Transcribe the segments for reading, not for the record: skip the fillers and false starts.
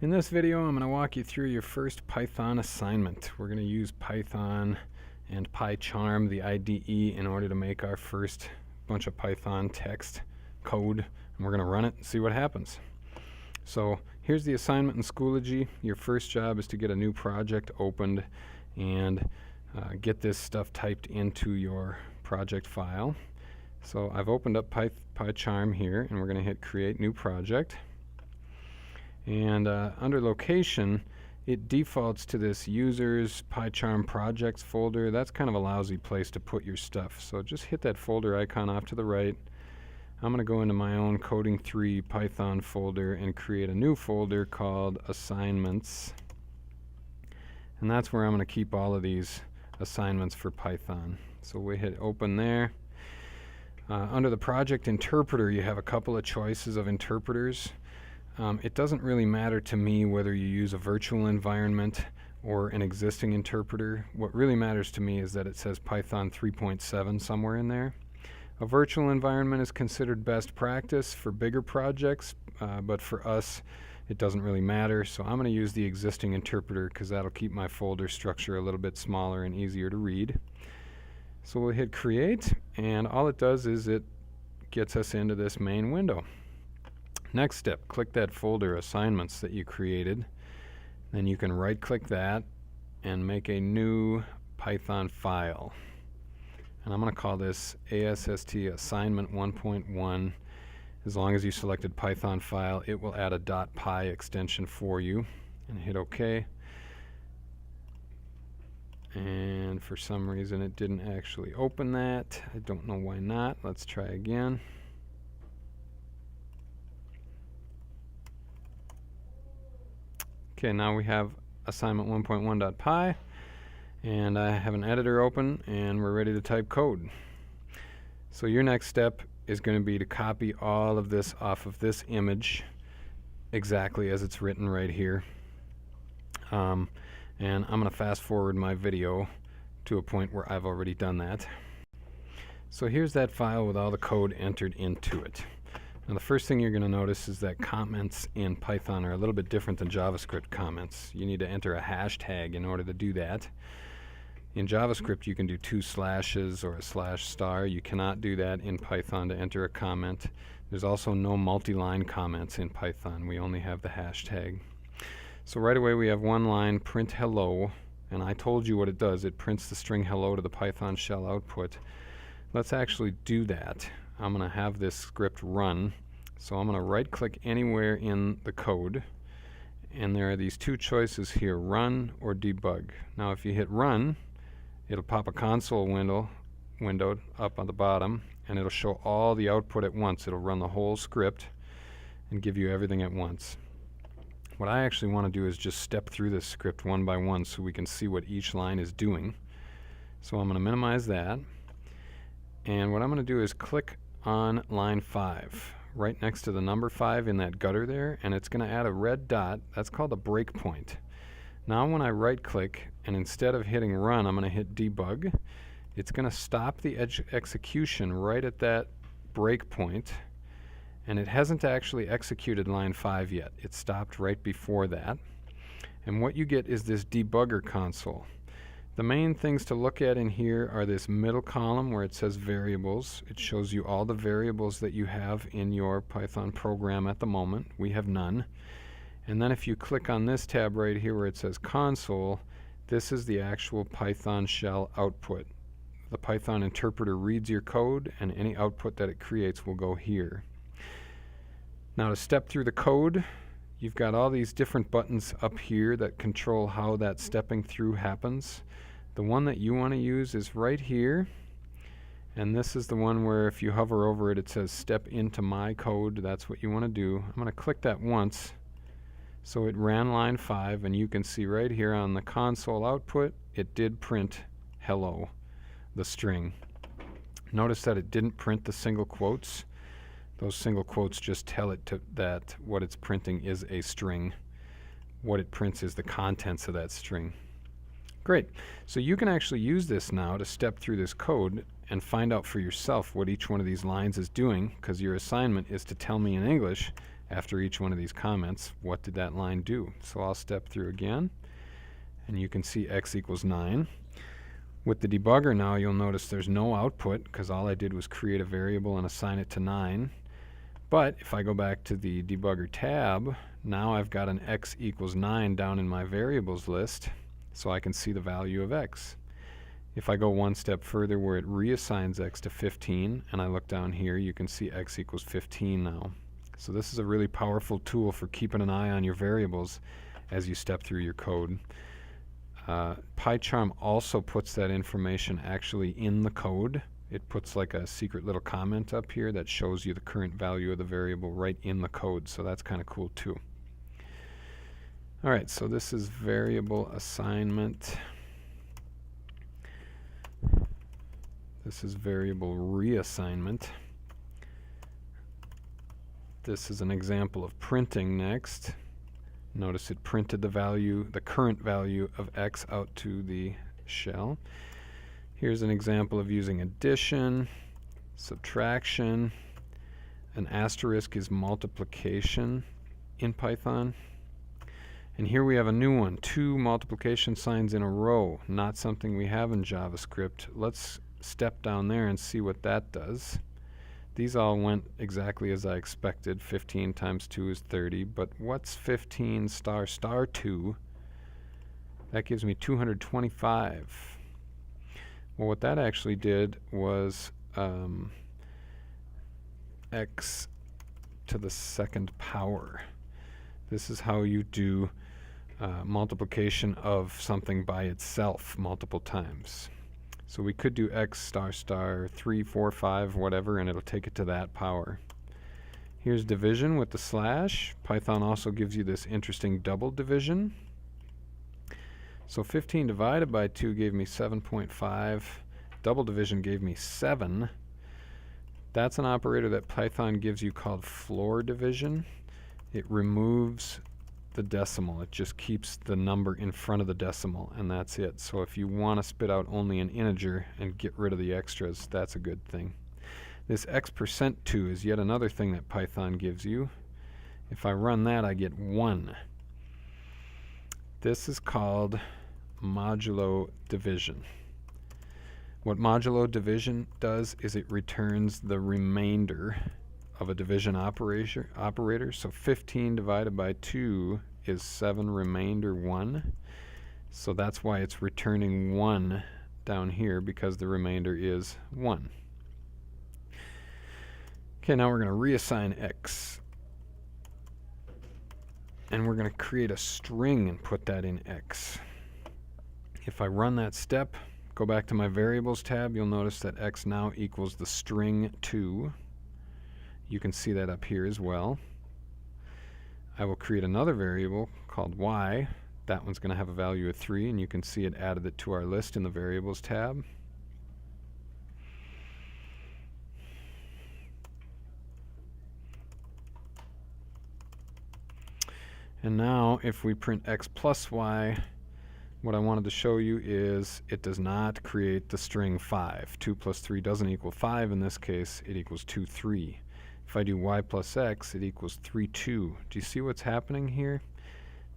In this video, I'm going to walk you through your first Python assignment. We're going to use Python and PyCharm, the IDE, in order to make our first bunch of Python text code, and we're going to run it and see what happens. So here's the assignment in Schoology. Your first job is to get a new project opened and get this stuff typed into your project file. So I've opened up PyCharm here, and we're going to hit Create New Project. And under Location, it defaults to this Users PyCharm Projects folder. That's kind of a lousy place to put your stuff. So just hit that folder icon off to the right. I'm going to go into my own Coding 3 Python folder and create a new folder called Assignments. And that's where I'm going to keep all of these assignments for Python. So we hit Open there. Under the Project Interpreter, you have a couple of choices of interpreters. It doesn't really matter to me whether you use a virtual environment or an existing interpreter. What really matters to me is that it says Python 3.7 somewhere in there. A virtual environment is considered best practice for bigger projects, but for us it doesn't really matter. So I'm going to use the existing interpreter because that'll keep my folder structure a little bit smaller and easier to read. So we'll hit Create, and all it does is it gets us into this main window. Next step, click that folder Assignments that you created. Then you can right-click that and make a new Python file. And I'm going to call this ASST Assignment 1.1. As long as you selected Python file, it will add a .py extension for you. And hit OK. And for some reason it didn't actually open that. I don't know why not. Let's try again. Okay, now we have assignment 1.1.py, and I have an editor open, and we're ready to type code. So your next step is going to be to copy all of this off of this image exactly as it's written right here. And I'm going to fast forward my video to a point where I've already done that. So here's that file with all the code entered into it. Now the first thing you're going to notice is that comments in Python are a little bit different than JavaScript comments. You need to enter a hashtag in order to do that. In JavaScript you can do 2 slashes or a /*. You cannot do that in Python to enter a comment. There's also no multi-line comments in Python. We only have the hashtag. So right away we have one line, print hello, and I told you what it does. It prints the string hello to the Python shell output. Let's actually do that. I'm going to have this script run. So I'm going to right click anywhere in the code, and there are these 2 choices here, run or debug. Now if you hit run, it'll pop a console window up on the bottom, and it'll show all the output at once. It'll run the whole script and give you everything at once. What I actually want to do is just step through this script one by one so we can see what each line is doing. So I'm going to minimize that, and what I'm going to do is click on line 5 right next to the number 5 in that gutter there, and it's going to add a red dot. That's called a breakpoint. Now when I right click, and instead of hitting run I'm going to hit debug, it's going to stop the execution right at that breakpoint, and it hasn't actually executed line 5 yet. It stopped right before that, and what you get is this debugger console. The main things to look at in here are this middle column where it says variables. It shows you all the variables that you have in your Python program at the moment. We have none. And then if you click on this tab right here where it says console, this is the actual Python shell output. The Python interpreter reads your code, and any output that it creates will go here. Now to step through the code, you've got all these different buttons up here that control how that stepping through happens. The one that you want to use is right here, and this is the one where if you hover over it, it says step into my code. That's what you want to do. I'm going to click that once, so it ran line 5, and you can see right here on the console output it did print hello, the string. Notice that it didn't print the single quotes. Those single quotes just tell it that what it's printing is a string. What it prints is the contents of that string. Great. So you can actually use this now to step through this code and find out for yourself what each one of these lines is doing, because your assignment is to tell me in English after each one of these comments, what did that line do? So I'll step through again, and you can see x equals 9. With the debugger now, you'll notice there's no output because all I did was create a variable and assign it to 9. But if I go back to the debugger tab, now I've got an x equals 9 down in my variables list, so I can see the value of x. If I go one step further where it reassigns x to 15, and I look down here, you can see x equals 15 now. So this is a really powerful tool for keeping an eye on your variables as you step through your code. PyCharm also puts that information actually in the code. It puts like a secret little comment up here that shows you the current value of the variable right in the code, so that's kind of cool too. Alright, so this is variable assignment. This is variable reassignment. This is an example of printing next. Notice it printed the value, the current value of x out to the shell. Here's an example of using addition, subtraction. An asterisk is multiplication in Python. And here we have a new one, 2 multiplication signs in a row, not something we have in JavaScript. Let's step down there and see what that does. These all went exactly as I expected. 15 times 2 is 30, but what's 15 star star 2? That gives me 225. Well, what that actually did was x to the second power. This is how you do multiplication of something by itself multiple times. So we could do x star star 3, 4, 5, whatever, and it'll take it to that power. Here's division with the slash. Python also gives you this interesting double division. So 15 divided by 2 gave me 7.5. Double division gave me 7. That's an operator that Python gives you called floor division. It removes the decimal. It just keeps the number in front of the decimal, and that's it. So if you want to spit out only an integer and get rid of the extras, that's a good thing. This x%2 is yet another thing that Python gives you. If I run that, I get 1. This is called modulo division. What modulo division does is it returns the remainder of a division operator. So 15 divided by 2 is 7 remainder 1. So that's why it's returning 1 down here, because the remainder is 1. Okay, now we're going to reassign x. And we're going to create a string and put that in x. If I run that step, go back to my variables tab, you'll notice that x now equals the string 2. You can see that up here as well. I will create another variable called y. That one's going to have a value of 3, and you can see it added it to our list in the variables tab. And now if we print x plus y, what I wanted to show you is it does not create the string 5. 2 plus 3 doesn't equal 5 in this case, it equals 2, 3. If I do y plus x, it equals 3, 2. Do you see what's happening here?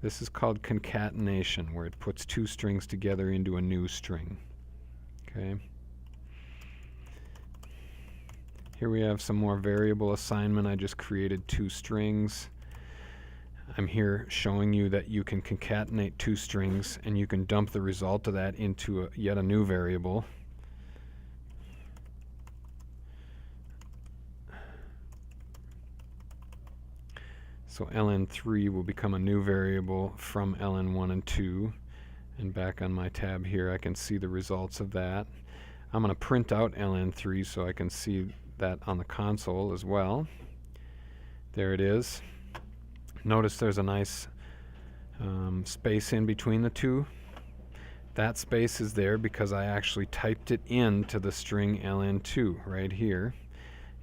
This is called concatenation, where it puts 2 strings together into a new string. Okay. Here we have some more variable assignment. I just created 2 strings. I'm here showing you that you can concatenate 2 strings, and you can dump the result of that into yet a new variable. So ln3 will become a new variable from ln1 and 2. And back on my tab here, I can see the results of that. I'm going to print out ln3 so I can see that on the console as well. There it is. Notice there's a nice space in between the two. That space is there because I actually typed it into the string ln2 right here.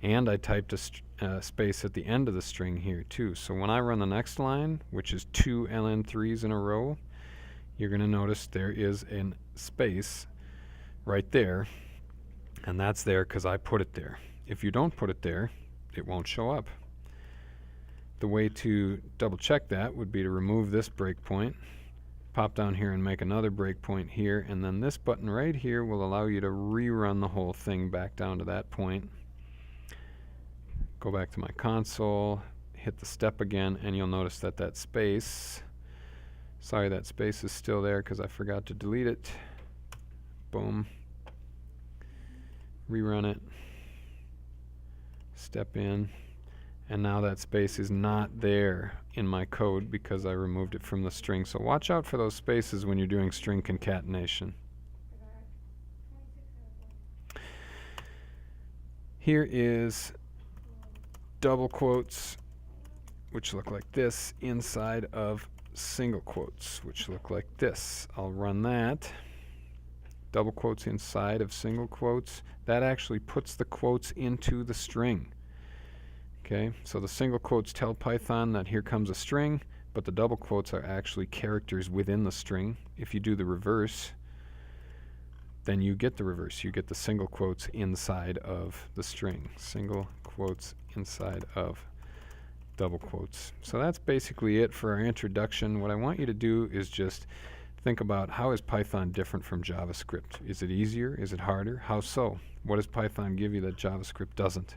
And I typed a space at the end of the string here too. So when I run the next line, which is 2 ln3s in a row, you're going to notice there is a space right there. And that's there because I put it there. If you don't put it there, it won't show up. The way to double check that would be to remove this breakpoint, pop down here and make another breakpoint here, and then this button right here will allow you to rerun the whole thing back down to that point. Go back to my console, hit the step again, and you'll notice that that space, sorry, that space is still there because I forgot to delete it. Boom. Rerun it. Step in. And now that space is not there in my code because I removed it from the string. So watch out for those spaces when you're doing string concatenation. Here is double quotes, which look like this, inside of single quotes, which look like this. I'll run that. Double quotes inside of single quotes. That actually puts the quotes into the string. Okay, so the single quotes tell Python that here comes a string, but the double quotes are actually characters within the string. If you do the reverse, then you get the reverse. You get the single quotes inside of the string. Single quotes inside of double quotes. So that's basically it for our introduction. What I want you to do is just think about, how is Python different from JavaScript? Is it easier? Is it harder? How so? What does Python give you that JavaScript doesn't?